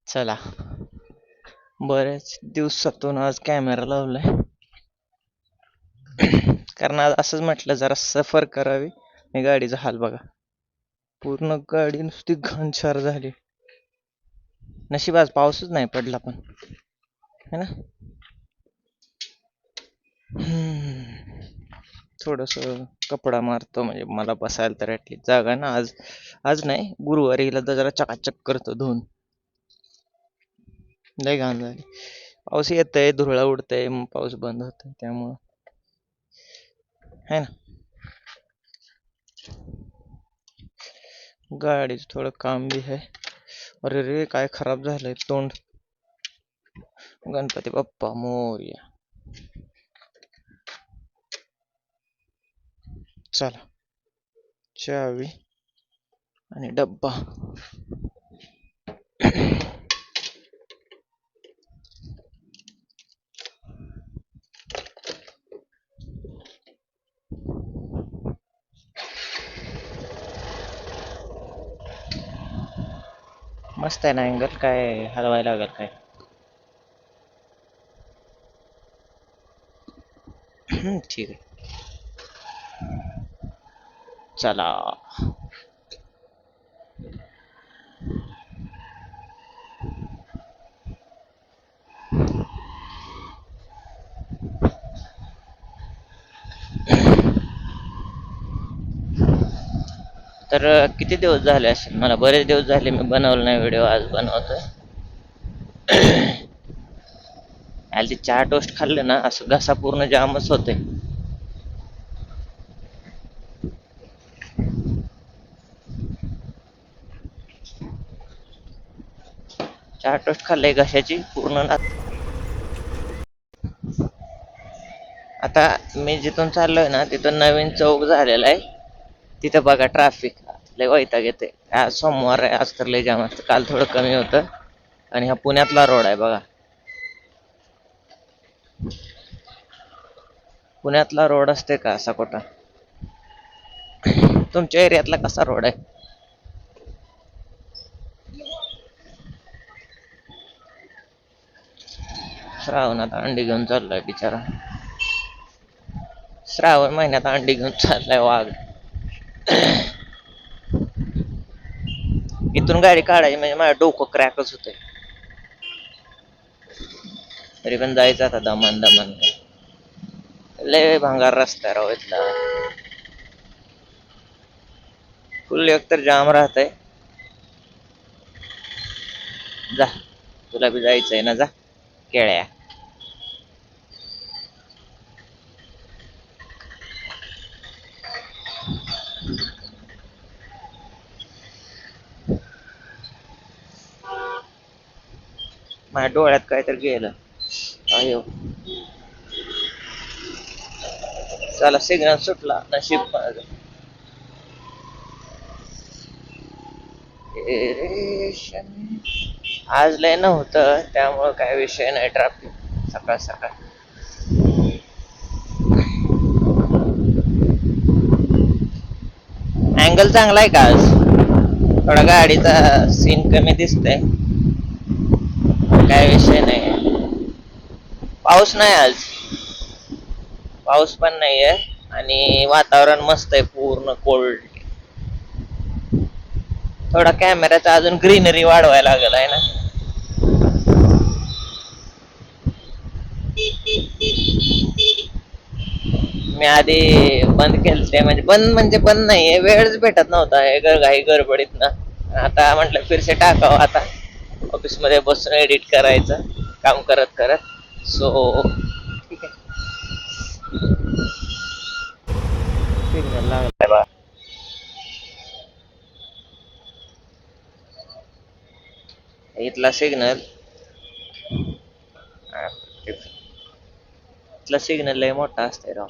चला, बऱ्याच दिवसातून आज कॅमेरा लावलाय. कारण आज असंच म्हटलं जरा सफर करावी. आणि गाडीचा हाल बघा, पूर्ण गाडी नुसती घनशार झाली. नशीब आज पाऊसच नाही पडला पण, है ना. थोडस कपडा मारतो म्हणजे मला बसायला तर ऍटलीस्ट जागा ना. आज आज नाही, गुरुवारी हिला तर जरा चकाचक करतो धुवून. लय घाण झाली. पाऊस येतय, धुरळा उडतय, मग पाऊस बंद होतोय, त्यामुळं है ना. गाडीच थोडं काम बी आहे. अरे रे, काय खराब झालंय तोंड. गणपती बाप्पा मोरया. चला, चावी आणि डब्बा. मस्त आहे ना अँगल, काय हलवायला लागल काय. ठीक आहे, चला. तर किती दिवस झाले असेल, मला बरेच दिवस झाले मी बनवलं नाही व्हिडिओ. आज बनवतोय. आले ते चहा टोस्ट खाल्ले ना, असं घसा पूर्ण जामच होते. चहा टोस्ट खाल्लंय घशाची पूर्ण ना. आता मी जिथून चाललोय ना, तिथून नवीन चौक झालेला आहे. तिथं बघा ट्रॅफिक लय वैताग येते. आज सोमवार आहे, आज तर लय जाम असतं. काल थोडं कमी होतं. आणि हा पुण्यातला रोड आहे बघा. पुण्यातला रोड असते का असा कुठं? तुमच्या एरियातला कसा रोड आहे? श्रावणात अंडी घेऊन चाललाय बिचारा. श्रावण महिन्यात अंडी घेऊन चाललाय वाघ. इथून गाडी काढायची म्हणजे माझं डोकं क्रॅकच होतंय. तरी पण जायचं आता दमान दमान. लय भांगार रस्ता राव इथला. फुल एकतर जाम राहतय. जा, तुला बी जायचंय ना, जा केळ्या. माझ्या डोळ्यात काहीतरी गेलं. अयो, चला सिग्नल सुटला, नशीब माझं. आज लय नव्हतं, त्यामुळं काय विषय नाही ट्रॅफिक सकाळ सकाळ. अँगल चांगला आहे का आज? थोडा गाडीचा सीन कमी दिसतंय. काय विषय नाही. पाऊस नाही आज, पाऊस पण नाहीये. आणि वातावरण मस्त आहे, पूर्ण कोल्ड. थोडा कॅमेऱ्याचा अजून ग्रीनरी वाढवायला लागेल आहे ना. मी आधी बंद केलते, म्हणजे बंद नाहीये, वेळच भेटत नव्हता हे घाई गडबडीत ना. आता म्हटलं फिरसे टाकावं आता. ऑफिस मध्ये बसून एडिट करायचं, काम करत करत. सो ठीक आहे. सिग्नल लागलाय बा. इथला सिग्नल, इथला सिग्नल लय मोठा असतंय राव.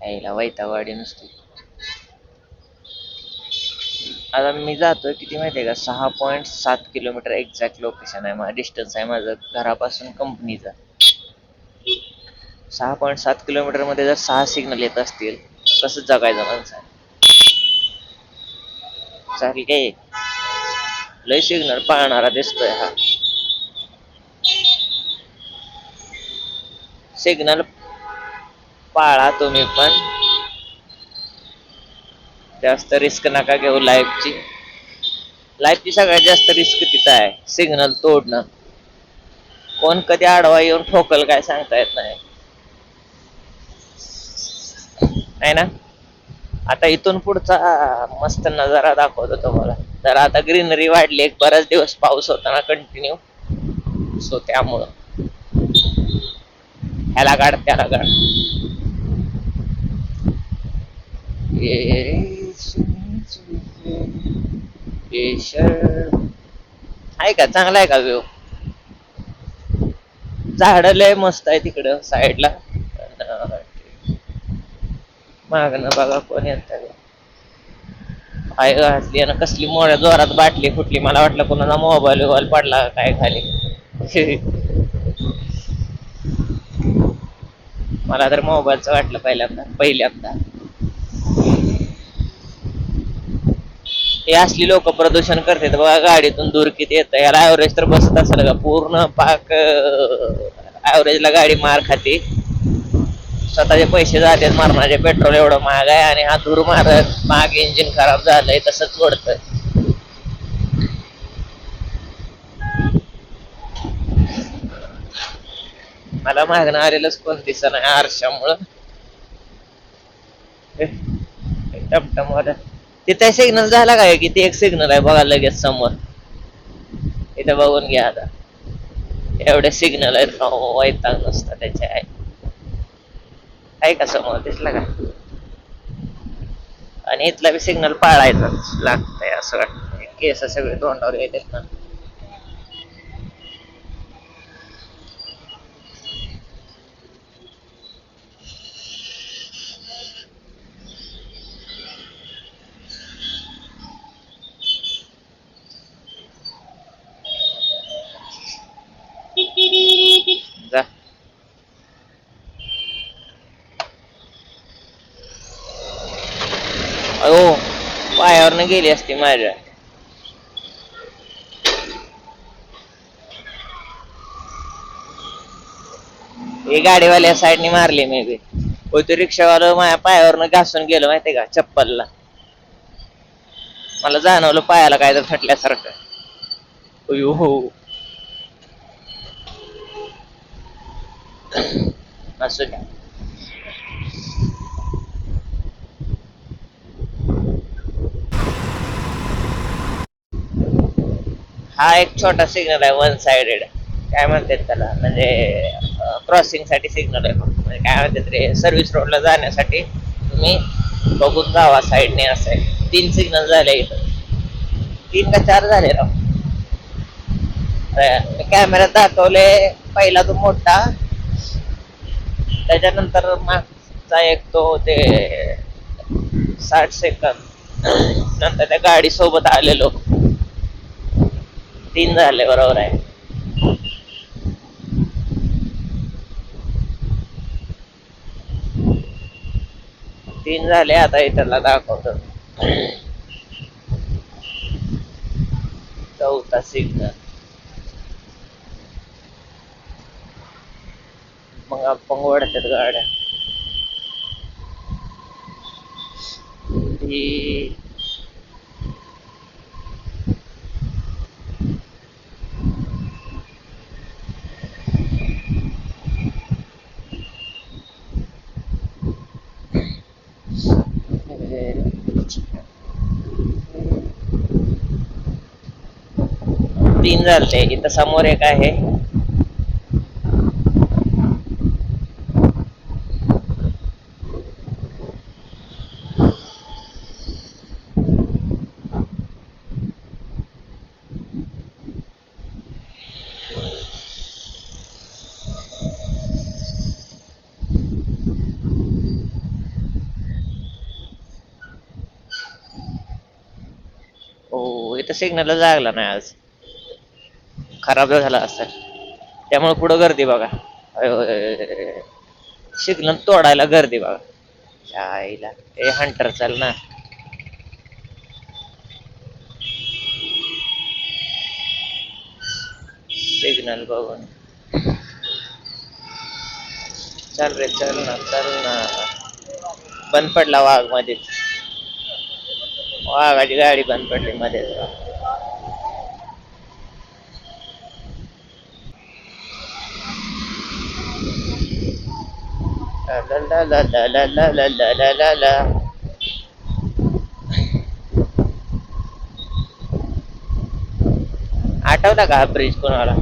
यायला वैतागवाडी नुसती. आता मी जातोय किती माहितीये का, 6.7 किलोमीटर एक्झॅक्ट लोकेशन आहे माझं, डिस्टन्स आहे माझं घरापासून कंपनीचं. 6.7 किलोमीटर मध्ये जर 6 सिग्नल येत असतील, कसं जगायचं माणसाने. चालेल काय. लय सिग्नल पाळणारा दिसतोय हा. सिग्नल पाळा तुम्ही पण, जास्त रिस्क नका घेऊ लाईफची. लाईफची सगळ्यात जास्त रिस्क तिथं आहे, सिग्नल तोडणं. कोण कधी आडवा येऊन ठोकल काय सांगता येत नाही. आहे ना. आता इथून पुढचा मस्त नजारा दाखवतो तुम्हाला. तर आता ग्रीनरी वाढली, एक बराच दिवस पाऊस होता ना कंटिन्यू, सो त्यामुळं ह्याला काढ त्याला काढ. आहे का, चांगला आहे का व्ह्यू? झाड लय मस्त आहे तिकडं साईडला. मागणं बघा कोण येत पाय घातली आणि कसली मोठ्या जोरात बाटली फुटली. मला वाटलं कोणाचा मोबाईल बिबाईल पडला का काय खाली. मला तर मोबाईलचं वाटलं पहिल्यांदा. हे असली लोक प्रदूषण करतात बघा, गाडीतून धूर किती येतं. याला ऍव्हरेज तर बसत असेल का, पूर्ण पाक ऍव्हरेजला गाडी मार खाते. स्वतःचे पैसे जातात मारण्याचे, पेट्रोल एवढं महाग आहे आणि हा धूर मारत माग इंजिन खराब झालंय तसंच ओढतंय. मला मागणं आलेलंच कोण दिसत नाही आरशामुळं. टमटम तिथे सिग्नल झाला काय? किती एक सिग्नल आहे बघा लगेच समोर. इथे बघून घ्या आता, एवढे सिग्नल आहेत वैताग नसतं त्याच्या. आहे का समोर दिसला का? आणि इथला बी सिग्नल पाळायचा लागतंय असं वाटतं. केस सगळे तोंडावर येतात ना. जा. अहो पायावरनं गेली असती माझ्या. ही गाडीवाल्या साईडने मारली मी बी. हो ते रिक्षावाला माझ्या पायावरनं घासून गेलो माहितीये का चप्पलला. मला जाणवलं पायाला काय तर थटल्यासारखं. अयो हो. असू द्या. हा एक छोटा सिग्नल आहे वन साइडेड. काय म्हणतात त्याला, म्हणजे क्रॉसिंग साठी सिग्नल आहे. म्हणजे काय म्हणतात रे, सर्व्हिस रोडला जाण्यासाठी तुम्ही बघून जावा साईडने. असं आहे. 3 सिग्नल झाले इथं. 3 का 4 झाले राव. कॅमेऱ्यात दाखवले पहिला तो मोठा, त्याच्यानंतर मागचा एक तो ते 60 सेकंद, नंतर त्या गाडी सोबत आलेलो. 3 झाले बरोबर आहे. 3 झाले. आता इथला दाखवतो 4था सिग्नल. मग आपण ओढतात गाड्या. ही तीन झाले. इथं समोर एक आहे. हो इथं सिग्नल लागला नाही आज, खराब झाला असेल. त्यामुळे पुढं गर्दी बघा. सिग्नल तोडायला गर्दी बघा. आईला ए हंटर चल ना. सिग्नल बघून. चल रे, चल ना, चल ना. बंद पडला वाघ मध्येच. वाघाची गाडी बंद पडली मध्येच. ला ला ला ला ला ला ला ला ला ला ला. आठवला का हा ब्रिज कोणाला?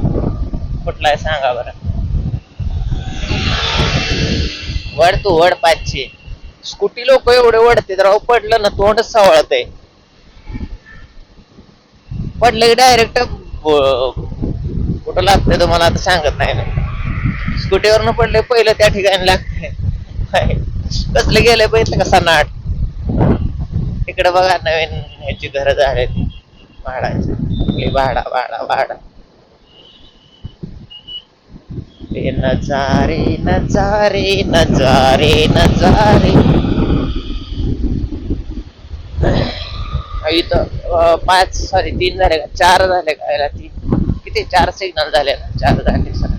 कुठला आहे सांगा बरं. वड तू वड 500. स्कूटी लोक एवढे वडते राव, पडलं ना तोंडच सावळत आहे. पडलं की डायरेक्ट कुठं लागतंय तुम्हाला आता सांगत नाही ना. स्कूटीवरनं पडले पहिलं त्या ठिकाणी लागतंय. कसले गेले बघितलं का सनाट. इकडे बघा नवीन ह्याची घरं झाली ती भाडाची. भाडा भाडा भाडा. नजारे नजारे नजारे नजारे. इथं 3 झाले का 4 झाले का? किती 4 सिग्नल झाले ना? 4 झाले सर.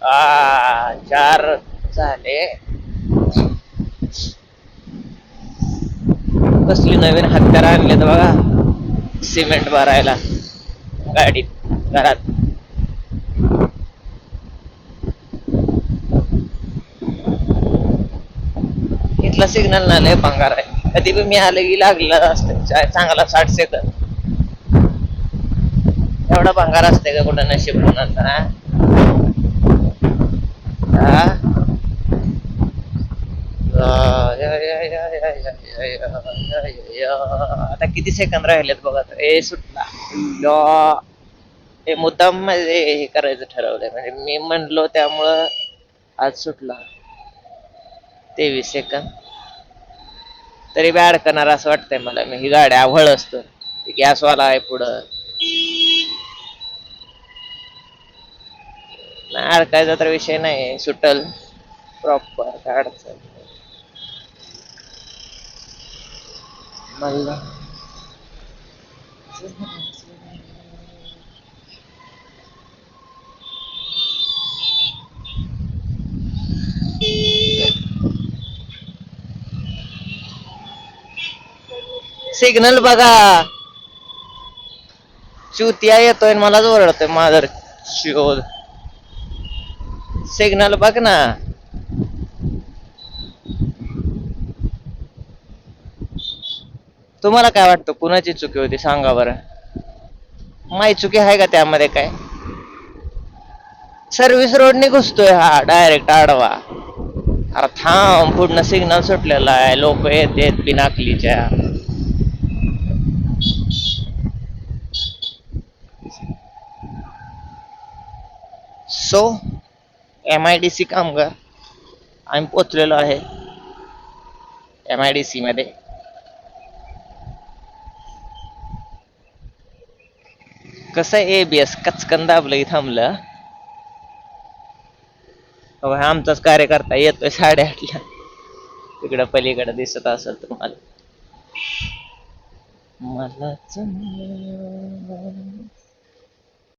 आ 4 झाले. कसली नवीन हत्यार आणलेत बघा, सिमेंट भरायला गाडीत घरात. इथला सिग्नल ना लय भंगार आहे. कधी बी मी आले की लागलेला असतं चांगला 60 सेकंद. एवढा भंगार असते का कुठं नशीब कोणाचा? आता किती सेकंद राहिलेत बघा. सुटला. हे मुद्दाम म्हणजे हे करायचं ठरवलंय, म्हणजे मी म्हणलो त्यामुळं आज सुटला. 23 सेकंद. तरी बी अडकणार असं वाटतंय मला. मी ही गाडी आवळ असतो. गॅसवाला आहे पुढं. नाही अडकायचा तर विषय नाही, सुटल प्रॉपर. काय अडचण मला. सिग्नल बघा. चुतिया येतोय मलाच ओरडतोय माझा शोध. सिग्नल बघ ना. तुम्हाला काय वाटतं कुणाची चुकी होती सांगा बरं? माही चुकी आहे का त्यामध्ये काय? सर्व्हिस रोडने घुसतोय हा डायरेक्ट आडवा. अरे थांब, पूर्ण सिग्नल सुटलेला आहे. लोक येत बिनाकलीच्या. सो MIDC कामगार आम्ही पोचलेलो आहे MIDC मध्ये. कसं ABS कचकन दाबलं की थांबलं. आमचाच कार्यकर्ता येतोय 8:30ला. तिकडं पलीकडे दिसत असेल तुम्हाला. मला